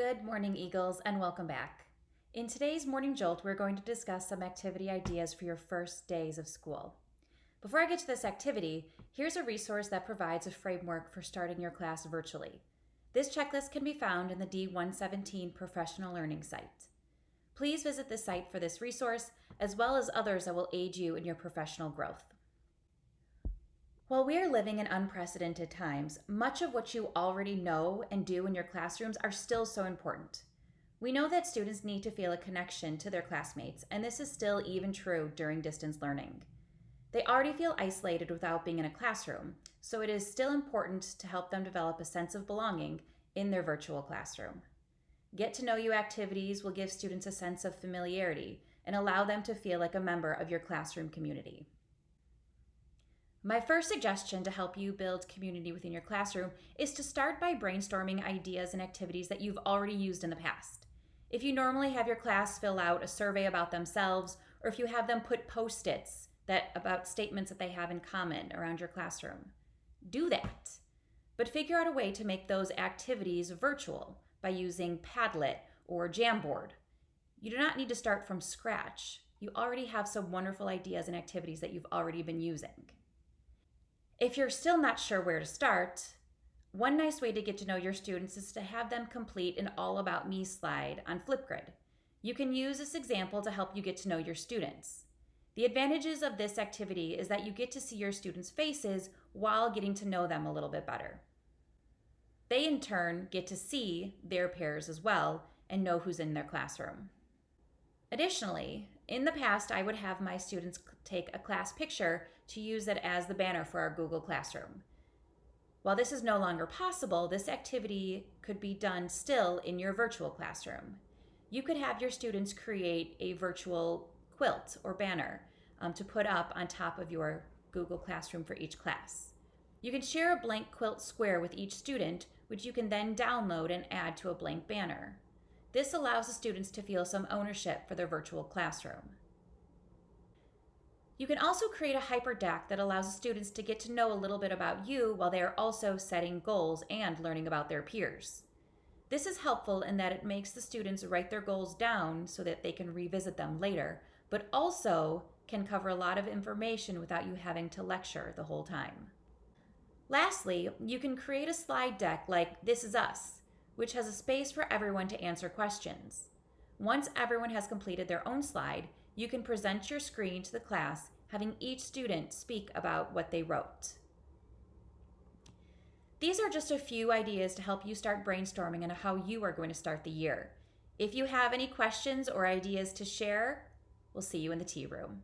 Good morning, Eagles, and welcome back. In today's Morning Jolt, we're going to discuss some activity ideas for your first days of school. Before I get to this activity, here's a resource that provides a framework for starting your class virtually. This checklist can be found in the D117 Professional Learning site. Please visit the site for this resource, as well as others that will aid you in your professional growth. While we are living in unprecedented times, much of what you already know and do in your classrooms are still so important. We know that students need to feel a connection to their classmates, and this is still even true during distance learning. They already feel isolated without being in a classroom, so it is still important to help them develop a sense of belonging in their virtual classroom. Get to know you activities will give students a sense of familiarity and allow them to feel like a member of your classroom community. My first suggestion to help you build community within your classroom is to start by brainstorming ideas and activities that you've already used in the past. If you normally have your class fill out a survey about themselves, or if you have them put post-its about statements that they have in common around your classroom, do that. But figure out a way to make those activities virtual by using Padlet or Jamboard. You do not need to start from scratch. You already have some wonderful ideas and activities that you've already been using. If you're still not sure where to start, one nice way to get to know your students is to have them complete an All About Me slide on Flipgrid. You can use this example to help you get to know your students. The advantages of this activity is that you get to see your students' faces while getting to know them a little bit better. They, in turn, get to see their peers as well and know who's in their classroom. Additionally, in the past, I would have my students take a class picture to use it as the banner for our Google Classroom. While this is no longer possible, this activity could be done still in your virtual classroom. You could have your students create a virtual quilt or banner to put up on top of your Google Classroom for each class. You can share a blank quilt square with each student, which you can then download and add to a blank banner. This allows the students to feel some ownership for their virtual classroom. You can also create a hyperdeck that allows the students to get to know a little bit about you while they are also setting goals and learning about their peers. This is helpful in that it makes the students write their goals down so that they can revisit them later, but also can cover a lot of information without you having to lecture the whole time. Lastly, you can create a slide deck like This Is Us, which has a space for everyone to answer questions. Once everyone has completed their own slide, you can present your screen to the class, having each student speak about what they wrote. These are just a few ideas to help you start brainstorming on how you are going to start the year. If you have any questions or ideas to share, we'll see you in the tea room.